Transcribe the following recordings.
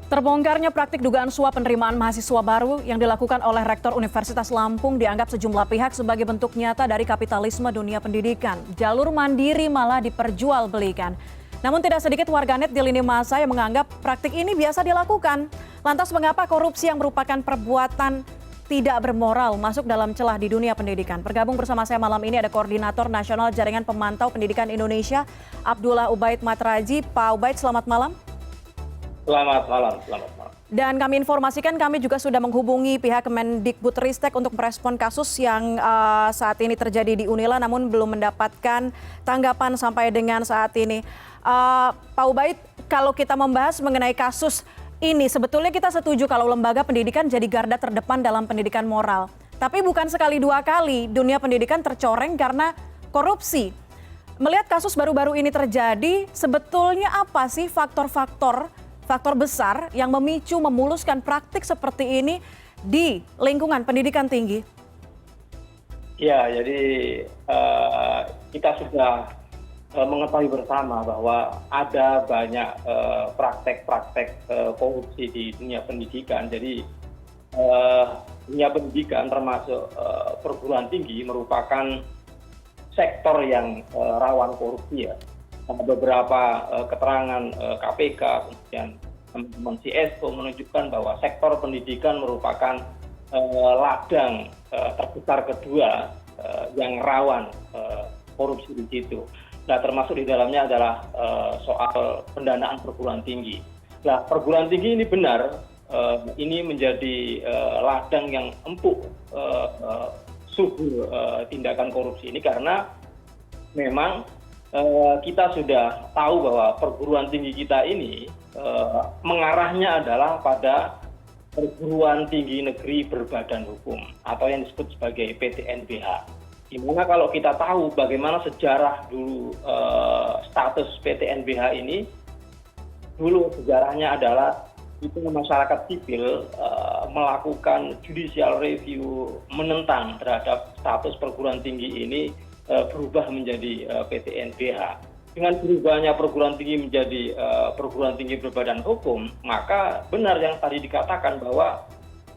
Terbongkarnya praktik dugaan suap penerimaan mahasiswa baru yang dilakukan oleh Rektor Universitas Lampung dianggap sejumlah pihak sebagai bentuk nyata dari kapitalisme dunia pendidikan. Jalur mandiri malah diperjualbelikan. Namun tidak sedikit warganet di lini masa yang menganggap praktik ini biasa dilakukan. Lantas mengapa korupsi yang merupakan perbuatan tidak bermoral masuk dalam celah di dunia pendidikan? Bergabung bersama saya malam ini ada Koordinator Nasional Jaringan Pemantau Pendidikan Indonesia, Abdullah Ubaid Matraji. Pak Ubaid, selamat malam. Selamat malam, selamat malam. Dan kami informasikan kami juga sudah menghubungi pihak Kemendikbudristek untuk merespon kasus yang saat ini terjadi di Unila namun belum mendapatkan tanggapan sampai dengan saat ini. Pak Ubaid, kalau kita membahas mengenai kasus ini sebetulnya kita setuju kalau lembaga pendidikan jadi garda terdepan dalam pendidikan moral. Tapi bukan sekali dua kali dunia pendidikan tercoreng karena korupsi. Melihat kasus baru-baru ini terjadi, sebetulnya apa sih faktor besar yang memicu memuluskan praktik seperti ini di lingkungan pendidikan tinggi? Ya, jadi kita sudah mengetahui bersama bahwa ada banyak praktek-praktek korupsi di dunia pendidikan. Jadi dunia pendidikan termasuk perguruan tinggi merupakan sektor yang rawan korupsi ya. Beberapa keterangan KPK, kemudian teman-teman CSO menunjukkan bahwa sektor pendidikan merupakan ladang terbesar kedua yang rawan korupsi di situ. Nah, termasuk di dalamnya adalah soal pendanaan perguruan tinggi. Nah, perguruan tinggi ini benar, ini menjadi ladang yang empuk subur tindakan korupsi ini karena memang kita sudah tahu bahwa perguruan tinggi kita ini mengarahnya adalah pada perguruan tinggi negeri berbadan hukum atau yang disebut sebagai PTNBH. Dimana kalau kita tahu bagaimana sejarah dulu status PTNBH ini, dulu sejarahnya adalah itu masyarakat sipil melakukan judicial review menentang terhadap status perguruan tinggi ini berubah menjadi PTNBH. Dengan berubahnya perguruan tinggi menjadi perguruan tinggi berbadan hukum, maka benar yang tadi dikatakan bahwa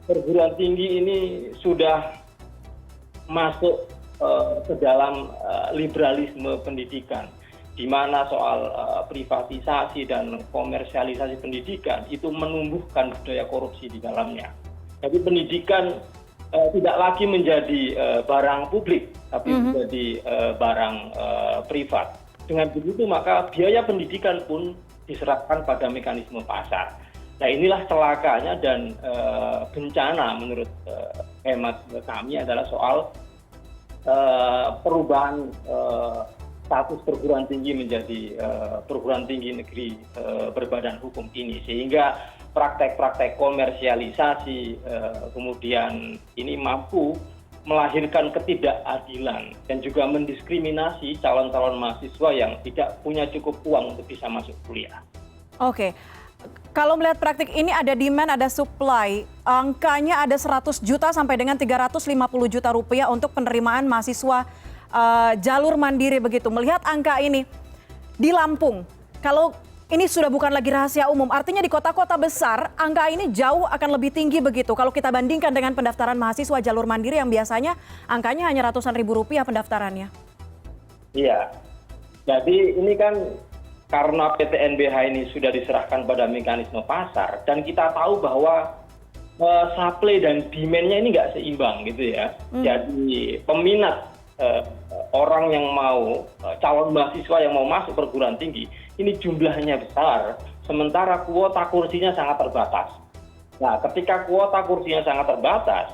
perguruan tinggi ini sudah masuk ke dalam liberalisme pendidikan, di mana soal privatisasi dan komersialisasi pendidikan itu menumbuhkan budaya korupsi di dalamnya. Jadi pendidikan tidak lagi menjadi barang publik, tapi menjadi barang privat. Dengan begitu maka biaya pendidikan pun diserahkan pada mekanisme pasar. Nah, inilah celakanya dan bencana menurut hemat kami adalah soal perubahan status perguruan tinggi menjadi perguruan tinggi negeri berbadan hukum ini, sehingga praktek-praktek komersialisasi kemudian ini mampu melahirkan ketidakadilan dan juga mendiskriminasi calon-calon mahasiswa yang tidak punya cukup uang untuk bisa masuk kuliah. Oke, kalau melihat praktik ini ada demand, ada supply, angkanya ada 100 juta sampai dengan 350 juta rupiah untuk penerimaan mahasiswa jalur mandiri begitu. Melihat angka ini di Lampung, kalau ini sudah bukan lagi rahasia umum, artinya di kota-kota besar angka ini jauh akan lebih tinggi begitu. Kalau kita bandingkan dengan pendaftaran mahasiswa jalur mandiri yang biasanya angkanya hanya ratusan ribu rupiah pendaftarannya. Iya, jadi ini kan karena PTNBH ini sudah diserahkan pada mekanisme pasar dan kita tahu bahwa supply dan demand-nya ini nggak seimbang gitu ya. Jadi peminat orang yang mau, calon mahasiswa yang mau masuk perguruan tinggi, ini jumlahnya besar, sementara kuota kursinya sangat terbatas. Nah, ketika kuota kursinya sangat terbatas,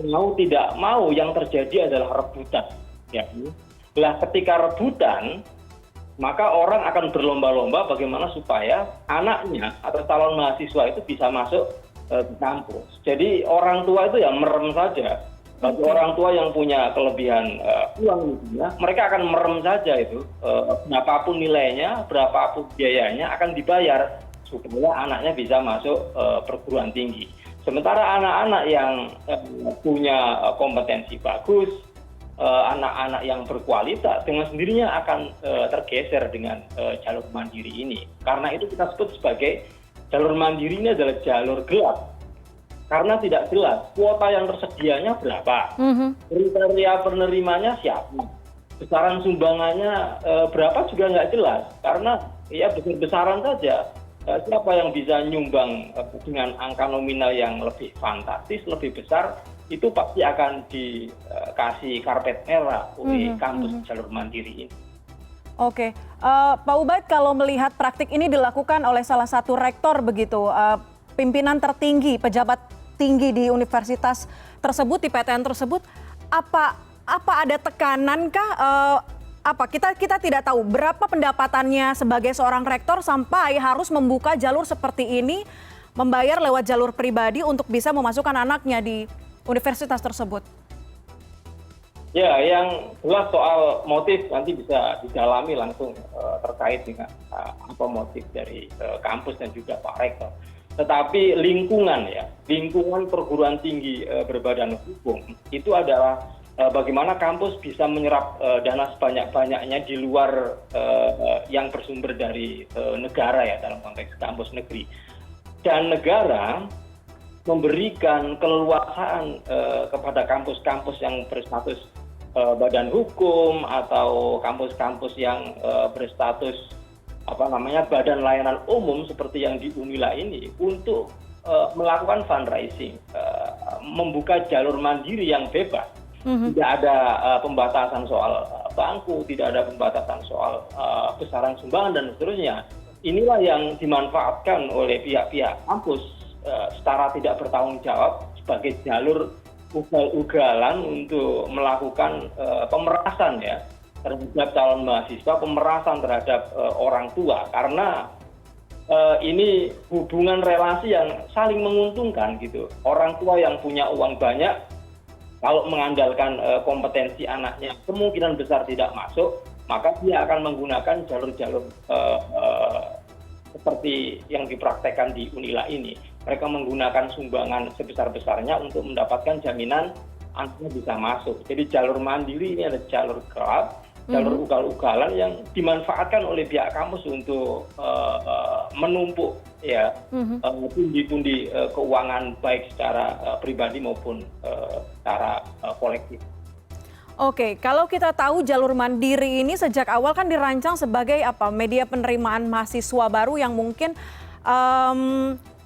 mau tidak mau yang terjadi adalah rebutan. Ya. Nah, ketika rebutan, maka orang akan berlomba-lomba bagaimana supaya anaknya atau calon mahasiswa itu bisa masuk ke kampus. Jadi orang tua itu ya merem saja. Bagi orang tua yang punya kelebihan uang, mereka akan merem saja itu, berapapun nilainya, berapapun biayanya akan dibayar supaya anaknya bisa masuk perguruan tinggi. Sementara anak-anak yang punya kompetensi bagus, anak-anak yang berkualitas dengan sendirinya akan tergeser dengan jalur mandiri ini. Karena itu kita sebut sebagai jalur mandiri ini adalah jalur gelap. Karena tidak jelas kuota yang tersedianya berapa, kriteria penerimanya siapa, besaran sumbangannya berapa juga nggak jelas. Karena ya besar-besaran saja, siapa yang bisa nyumbang dengan angka nominal yang lebih fantastis, lebih besar, itu pasti akan dikasih karpet merah oleh kampus jalur mandiri ini. Oke, Pak Ubaid, kalau melihat praktik ini dilakukan oleh salah satu rektor begitu, pimpinan tertinggi, pejabat tinggi di universitas tersebut, di PTN tersebut, apa ada tekanankah? Kita tidak tahu berapa pendapatannya sebagai seorang rektor sampai harus membuka jalur seperti ini, membayar lewat jalur pribadi untuk bisa memasukkan anaknya di universitas tersebut. Ya, yang jelas soal motif nanti bisa didalami langsung terkait dengan apa motif dari kampus dan juga Pak Rektor. Tetapi lingkungan perguruan tinggi berbadan hukum itu adalah bagaimana kampus bisa menyerap dana sebanyak-banyaknya di luar yang bersumber dari negara ya, dalam konteks kampus negeri. Dan negara memberikan keleluasaan kepada kampus-kampus yang berstatus badan hukum atau kampus-kampus yang berstatus badan layanan umum seperti yang di Unila ini untuk melakukan fundraising, membuka jalur mandiri yang bebas. Tidak ada pembatasan soal bangku, tidak ada pembatasan soal besaran sumbangan dan seterusnya. Inilah yang dimanfaatkan oleh pihak-pihak kampus secara tidak bertanggung jawab sebagai jalur ugal-ugalan untuk melakukan pemerasan ya terhadap calon mahasiswa, pemerasan terhadap orang tua, karena ini hubungan relasi yang saling menguntungkan gitu. Orang tua yang punya uang banyak, kalau mengandalkan kompetensi anaknya kemungkinan besar tidak masuk, maka dia akan menggunakan jalur-jalur seperti yang dipraktekkan di Unila ini. Mereka menggunakan sumbangan sebesar-besarnya untuk mendapatkan jaminan anaknya bisa masuk. Jadi jalur mandiri ini adalah jalur gelap, jalur ugal-ugalan yang dimanfaatkan oleh pihak kampus untuk menumpuk ya pundi-pundi keuangan baik secara pribadi maupun secara kolektif. Oke, kalau kita tahu jalur mandiri ini sejak awal kan dirancang sebagai media penerimaan mahasiswa baru yang mungkin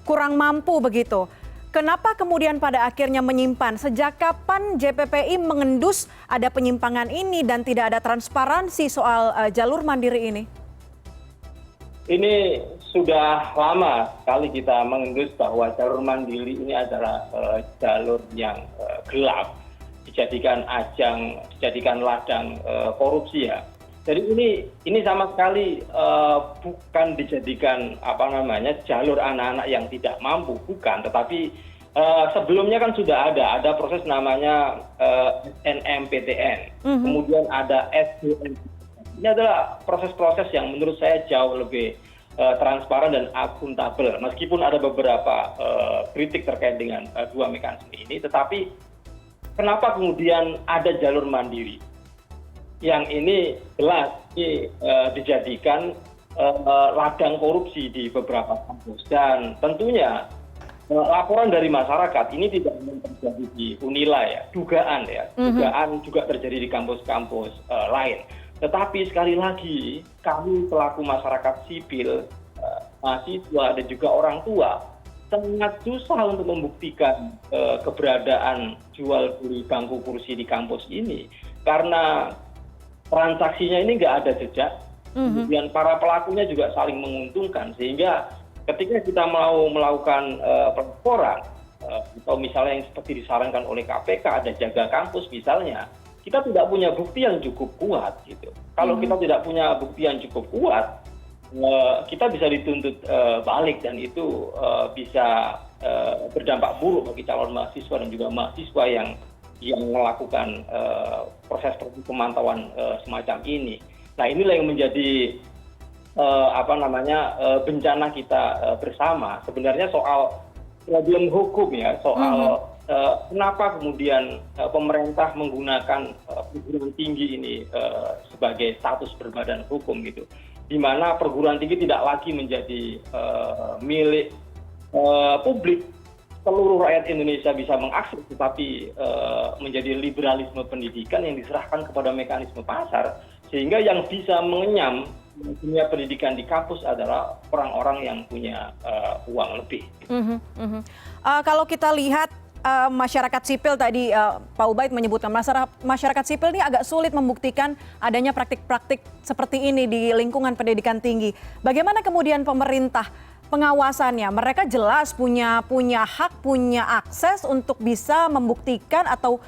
kurang mampu begitu. Kenapa kemudian pada akhirnya menyimpan? Sejak kapan JPPI mengendus ada penyimpangan ini dan tidak ada transparansi soal jalur mandiri ini? Ini sudah lama sekali kita mengendus bahwa jalur mandiri ini adalah jalur yang gelap, dijadikan ajang, dijadikan ladang korupsi ya. Jadi ini sama sekali bukan dijadikan jalur anak-anak yang tidak mampu, bukan. Tetapi sebelumnya kan sudah ada proses namanya SNMPTN, kemudian ada SBM. Ini adalah proses-proses yang menurut saya jauh lebih transparan dan akuntabel. Meskipun ada beberapa kritik terkait dengan dua mekanisme ini, tetapi kenapa kemudian ada jalur mandiri? Yang ini jelas dijadikan ladang korupsi di beberapa kampus, dan tentunya laporan dari masyarakat ini tidak hanya terjadi di Unila ya, dugaan juga terjadi di kampus-kampus lain. Tetapi sekali lagi kami pelaku masyarakat sipil, mahasiswa dan juga orang tua sangat susah untuk membuktikan keberadaan jual beli bangku kursi di kampus ini karena transaksinya ini nggak ada jejak, kemudian para pelakunya juga saling menguntungkan, sehingga ketika kita mau melakukan pelaporan atau misalnya yang seperti disarankan oleh KPK ada jaga kampus misalnya, kita tidak punya bukti yang cukup kuat gitu. Kalau kita tidak punya bukti yang cukup kuat, kita bisa dituntut balik dan itu bisa berdampak buruk bagi calon mahasiswa dan juga mahasiswa yang melakukan proses pemantauan semacam ini. Nah, inilah yang menjadi bencana kita bersama. Sebenarnya soal problem hukum ya, soal kenapa kemudian pemerintah menggunakan perguruan tinggi ini sebagai status berbadan hukum gitu. di mana perguruan tinggi tidak lagi menjadi milik publik, seluruh rakyat Indonesia bisa mengakses, tetapi menjadi liberalisme pendidikan yang diserahkan kepada mekanisme pasar, sehingga yang bisa mengenyam dunia pendidikan di kampus adalah orang-orang yang punya uang lebih. Kalau kita lihat masyarakat sipil tadi Pak Ubaid menyebutkan masyarakat sipil ini agak sulit membuktikan adanya praktik-praktik seperti ini di lingkungan pendidikan tinggi. Bagaimana kemudian pemerintah pengawasannya? Mereka jelas punya hak, punya akses untuk bisa membuktikan atau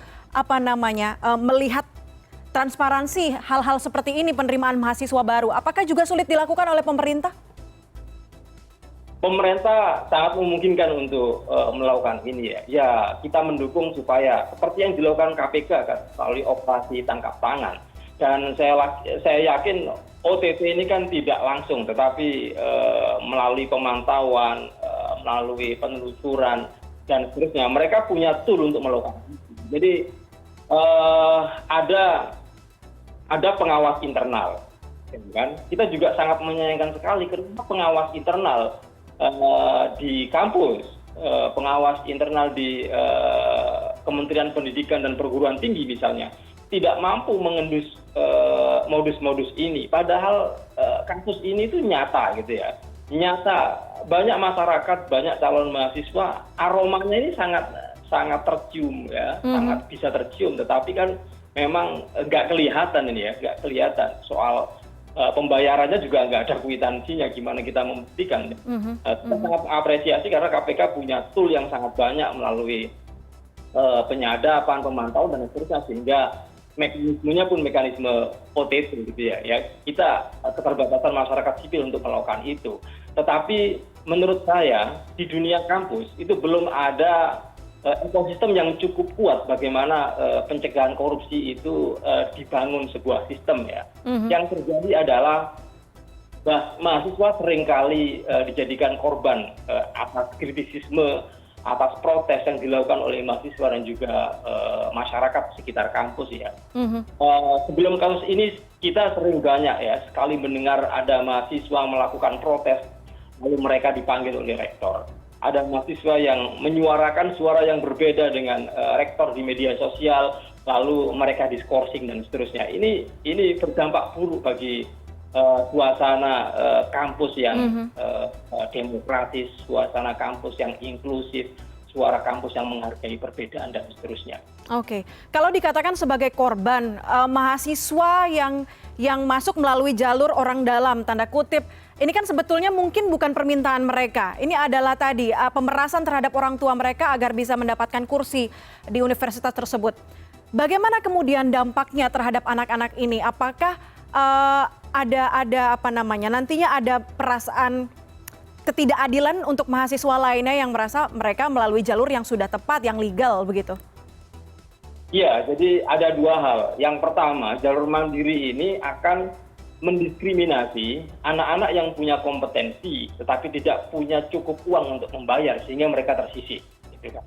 melihat transparansi hal-hal seperti ini, penerimaan mahasiswa baru. Apakah juga sulit dilakukan oleh pemerintah? Pemerintah sangat memungkinkan untuk melakukan ini ya. Ya, kita mendukung supaya seperti yang dilakukan KPK kan, melalui operasi tangkap tangan. Dan saya yakin OTT ini kan tidak langsung, tetapi melalui pemantauan, melalui penelusuran dan seterusnya. Mereka punya tool untuk melakukan itu. Jadi ada pengawas internal, kan? Kita juga sangat menyayangkan sekali karena pengawas internal di kampus, pengawas internal di Kementerian Pendidikan dan Perguruan Tinggi misalnya, tidak mampu mengendus modus-modus ini. Padahal kasus ini itu nyata gitu ya. Nyata, banyak masyarakat, banyak calon mahasiswa, aromanya ini sangat tercium ya, sangat bisa tercium. Tetapi kan memang nggak kelihatan ini ya, nggak kelihatan. Soal pembayarannya juga nggak ada kwitansinya, gimana kita membuktikan. Kita sangat apresiasi karena KPK punya tool yang sangat banyak melalui penyadapan, pemantauan dan seterusnya, sehingga mekanismenya pun mekanisme OTT gitu ya. Ya, kita keterbatasan masyarakat sipil untuk melakukan itu. Tetapi menurut saya di dunia kampus itu belum ada ekosistem yang cukup kuat bagaimana pencegahan korupsi itu dibangun sebuah sistem ya. Yang terjadi adalah mahasiswa seringkali dijadikan korban atas kritisisme, atas protes yang dilakukan oleh mahasiswa dan juga masyarakat sekitar kampus ya. Sebelum kasus ini kita sering banyak ya sekali mendengar ada mahasiswa melakukan protes lalu mereka dipanggil oleh rektor. Ada mahasiswa yang menyuarakan suara yang berbeda dengan rektor di media sosial, lalu mereka diskorsing dan seterusnya. Ini berdampak buruk bagi suasana kampus yang demokratis, suasana kampus yang inklusif, suara kampus yang menghargai perbedaan dan seterusnya. Oke, kalau dikatakan sebagai korban mahasiswa yang masuk melalui jalur orang dalam, tanda kutip, ini kan sebetulnya mungkin bukan permintaan mereka. Ini adalah tadi pemerasan terhadap orang tua mereka agar bisa mendapatkan kursi di universitas tersebut. Bagaimana kemudian dampaknya terhadap anak-anak ini? Apakah nantinya ada perasaan ketidakadilan untuk mahasiswa lainnya yang merasa mereka melalui jalur yang sudah tepat, yang legal begitu? Iya, jadi ada dua hal. Yang pertama, jalur mandiri ini akan mendiskriminasi anak-anak yang punya kompetensi tetapi tidak punya cukup uang untuk membayar sehingga mereka tersisih. Gitu kan.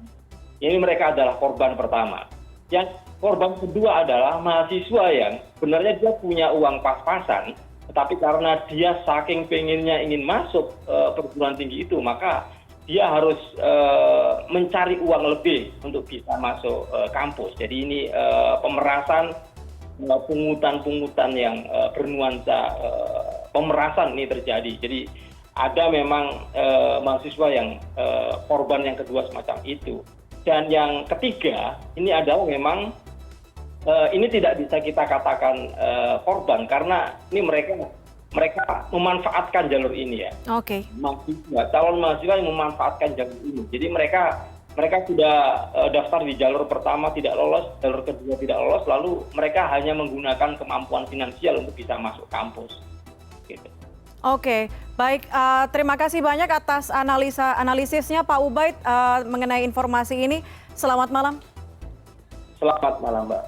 Ini mereka adalah korban pertama. Yang korban kedua adalah mahasiswa yang sebenarnya dia punya uang pas-pasan, tetapi karena dia saking pengennya ingin masuk perguruan tinggi itu, maka dia harus mencari uang lebih untuk bisa masuk kampus. Jadi ini pemerasan, pungutan-pungutan yang bernuansa pemerasan ini terjadi. Jadi ada memang mahasiswa yang korban yang kedua semacam itu. Dan yang ketiga, ini adalah memang ini tidak bisa kita katakan korban karena ini mereka memanfaatkan jalur ini ya. Oke. Calon mahasiswa yang memanfaatkan jalur ini. Jadi mereka sudah daftar di jalur pertama tidak lolos, jalur kedua tidak lolos, lalu mereka hanya menggunakan kemampuan finansial untuk bisa masuk kampus. Gitu. Oke, baik. Terima kasih banyak atas analisisnya Pak Ubaid mengenai informasi ini. Selamat malam. Selamat malam Mbak.